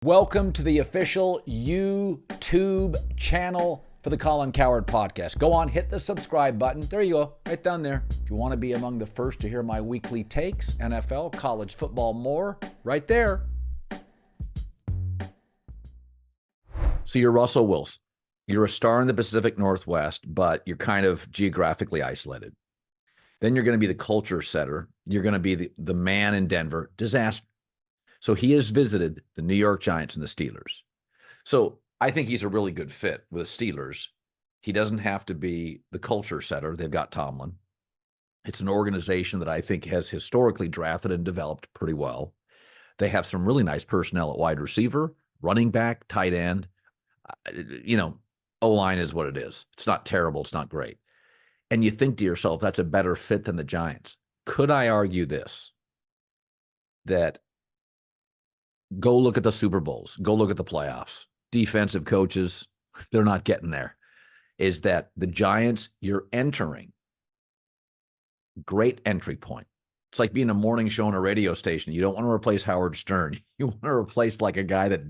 Welcome to the official YouTube channel for the Colin Cowherd podcast. Go on, hit the subscribe button. There you go, right down there. If you want to be among the first to hear my weekly takes, NFL, college football, more, right there. So you're Russell Wilson. You're a star in the Pacific Northwest, but you're kind of geographically isolated. Then you're going to be the culture setter. You're going to be the man in Denver. Disaster. So he has visited the New York Giants and the Steelers. So I think he's a really good fit with the Steelers. He doesn't have to be the culture setter. They've got Tomlin. It's an organization that I think has historically drafted and developed pretty well. They have some really nice personnel at wide receiver, running back, tight end. O-line is what it is. It's not terrible. It's not great. And you think to yourself, that's a better fit than the Giants. Could I argue this? That go look at the Super Bowls. Go look at the playoffs. Defensive coaches, they're not getting there. Is that the Giants, you're entering. Great entry point. It's like being a morning show on a radio station. You don't want to replace Howard Stern. You want to replace like a guy that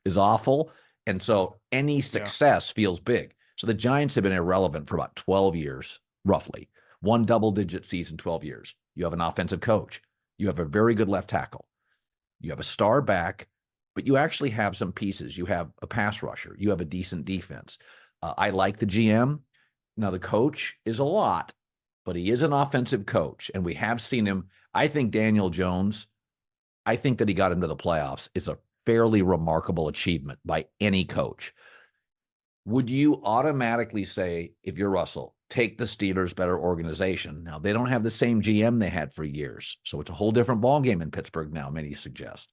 is awful. And so any success feels big. So the Giants have been irrelevant for about 12 years, roughly. One double-digit season, 12 years. You have an offensive coach. You have a very good left tackle. You have a star back, but you actually have some pieces. You have a pass rusher. You have a decent defense. I like the GM. Now, the coach is a lot, but he is an offensive coach, and we have seen him. I think Daniel Jones, I think that he got into the playoffs is a fairly remarkable achievement by any coach. Would you automatically say, if you're Russell, take the Steelers, better organization? Now, they don't have the same GM they had for years, so it's a whole different ballgame in Pittsburgh now, many suggest.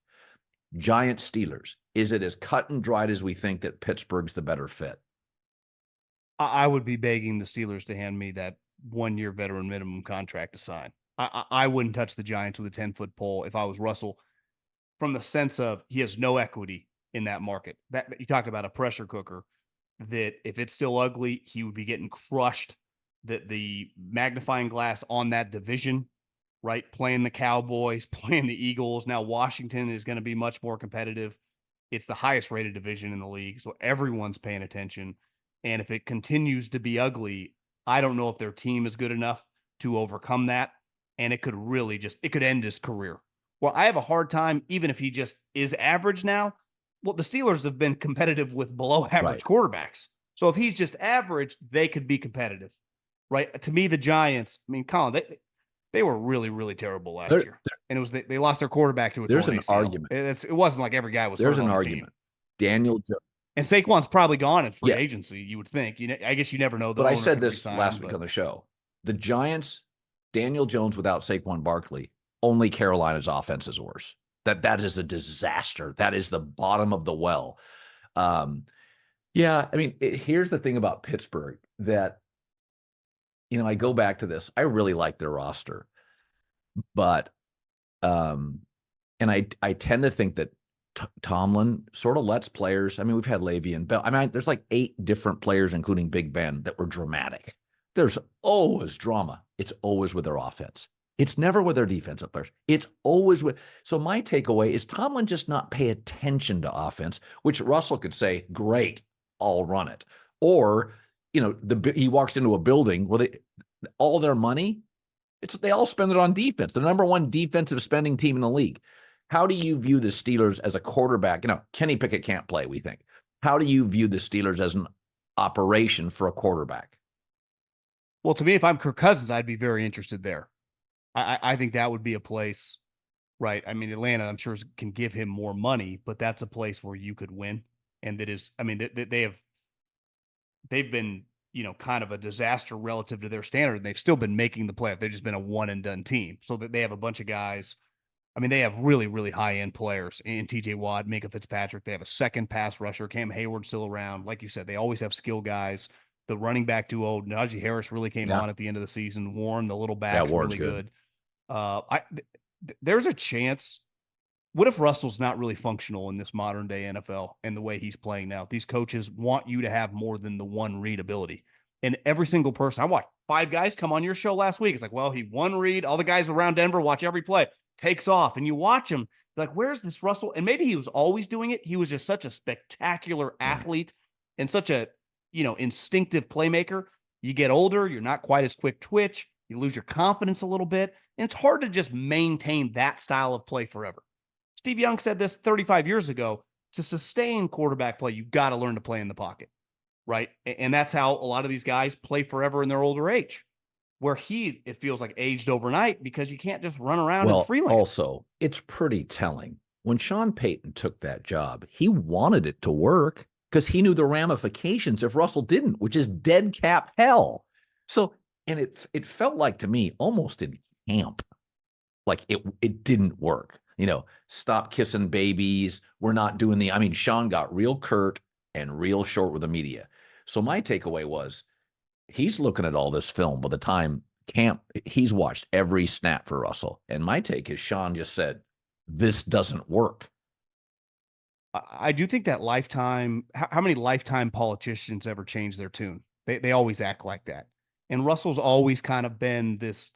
Giants, Steelers, is it as cut and dried as we think that Pittsburgh's the better fit? I would be begging the Steelers to hand me that one-year veteran minimum contract to sign. I wouldn't touch the Giants with a 10-foot pole if I was Russell, from the sense of he has no equity in that market. That you talk about a pressure cooker, that if it's still ugly, he would be getting crushed. That the magnifying glass on that division, right? Playing the Cowboys, playing the Eagles. Now Washington is going to be much more competitive. It's the highest rated division in the league, so everyone's paying attention. And if it continues to be ugly, I don't know if their team is good enough to overcome that. And it could really it could end his career. Well, I have a hard time, even if he just is average now. Well, the Steelers have been competitive with below average quarterbacks. So if he's just average, they could be competitive, right? To me, the Giants, I mean, Colin, they were really, really terrible last year. And it was they lost their quarterback to a There's torn an ACL. argument. It wasn't like every guy was There's hurt an on the argument. Team. Daniel Jones. And Saquon's probably gone in free agency, you would think. I guess you never know. But I said this last week on the show. The Giants, Daniel Jones without Saquon Barkley, only Carolina's offense is worse. That is a disaster. That is the bottom of the well. Here's the thing about Pittsburgh that, I go back to this. I really like their roster. But, and I tend to think that Tomlin sort of lets players, we've had Le'Veon and Bell. There's like 8 different players, including Big Ben, that were dramatic. There's always drama. It's always with their offense. It's never with their defensive players. It's always with. So my takeaway is Tomlin just not pay attention to offense, which Russell could say, great, I'll run it. Or, he walks into a building where all their money, they all spend it on defense. The number one defensive spending team in the league. How do you view the Steelers as a quarterback? Kenny Pickett can't play, we think. How do you view the Steelers as an operation for a quarterback? Well, to me, if I'm Kirk Cousins, I'd be very interested there. I think that would be a place, right? Atlanta, I'm sure, can give him more money, but that's a place where you could win. And that is, they've been, kind of a disaster relative to their standard. They've still been making the playoff. They've just been a one and done team. So that they have a bunch of guys. They have really, really high end players in TJ Watt, Minka Fitzpatrick. They have a second pass rusher. Cam Hayward's still around. Like you said, they always have skill guys. The running back duo, Najee Harris really came on at the end of the season. Warren, the little back, really good. There's a chance. What if Russell's not really functional in this modern day NFL and the way he's playing now? These coaches want you to have more than the one read ability. And every single person, I watched 5 guys come on your show last week. It's like, well, he one read, all the guys around Denver watch every play. takes off, and you watch him like, where's this Russell? And maybe he was always doing it. He was just such a spectacular athlete and such a, instinctive playmaker. You get older, you're not quite as quick twitch. You lose your confidence a little bit. And it's hard to just maintain that style of play forever. Steve Young said this 35 years ago. To sustain quarterback play, you've got to learn to play in the pocket, right? And that's how a lot of these guys play forever in their older age, where it feels like aged overnight because you can't just run around and freelance. Also, it's pretty telling. When Sean Payton took that job, he wanted it to work because he knew the ramifications if Russell didn't, which is dead cap hell. So, and it felt like to me almost in camp, like it didn't work. Stop kissing babies. We're not doing Sean got real curt and real short with the media. So my takeaway was he's looking at all this film by the time camp, he's watched every snap for Russell. And my take is Sean just said, this doesn't work. I do think that how many lifetime politicians ever change their tune? They always act like that. And Russell's always kind of been this,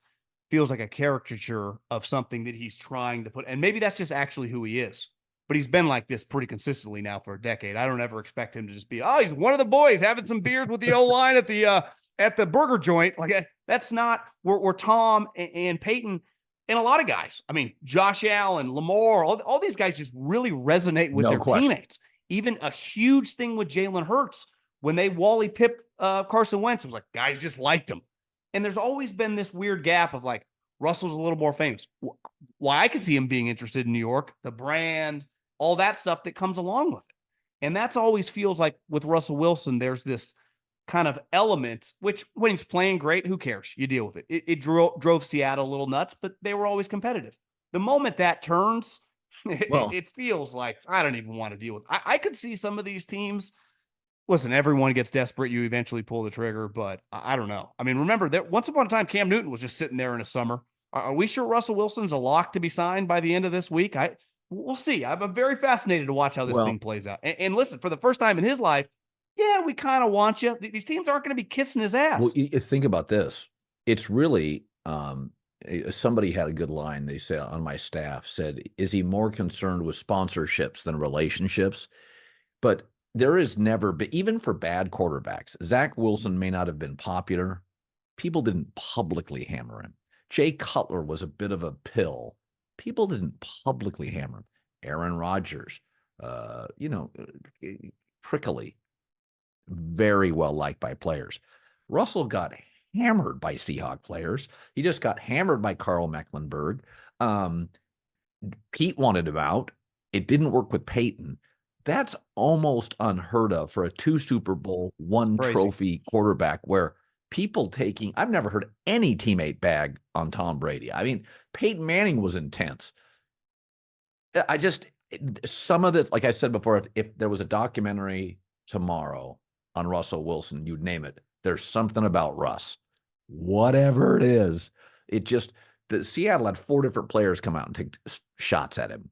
feels like a caricature of something that he's trying to put. And maybe that's just actually who he is. But he's been like this pretty consistently now for a decade. I don't ever expect him to just be, he's one of the boys having some beers with the O-line at the burger joint. Like, that's not where Tom and Peyton and a lot of guys. Josh Allen, Lamar, all these guys just really resonate with their teammates. Even a huge thing with Jalen Hurts when they Wally pipped Carson Wentz, it was like guys just liked him. And there's always been this weird gap of like Russell's a little more famous. Why I could see him being interested in New York, the brand, all that stuff that comes along with it. And that's always feels like with Russell Wilson, there's this kind of element, which when he's playing great, who cares? You deal with it. It drove Seattle a little nuts, but they were always competitive. The moment that turns, it feels like I don't even want to deal with it. I could see some of these teams. Listen, everyone gets desperate. You eventually pull the trigger, but I don't know. Remember that once upon a time, Cam Newton was just sitting there in the summer. Are we sure Russell Wilson's a lock to be signed by the end of this week? We'll see. I'm very fascinated to watch how this thing plays out. And listen, for the first time in his life, we kind of want you. These teams aren't going to be kissing his ass. Well, you think about this. It's really somebody had a good line. They said on my staff said, is he more concerned with sponsorships than relationships? But there is never been, even for bad quarterbacks, Zach Wilson may not have been popular. People didn't publicly hammer him. Jay Cutler was a bit of a pill. People didn't publicly hammer him. Aaron Rodgers, prickly, very well liked by players. Russell got hammered by Seahawk players. He just got hammered by Carl Mecklenburg. Pete wanted him out. It didn't work with Peyton. That's almost unheard of for a 2 Super Bowl, 1 trophy quarterback where people I've never heard any teammate bag on Tom Brady. Peyton Manning was intense. Some of it, like I said before, if there was a documentary tomorrow on Russell Wilson, you'd name it. There's something about Russ. Whatever it is, the Seattle had 4 different players come out and take shots at him.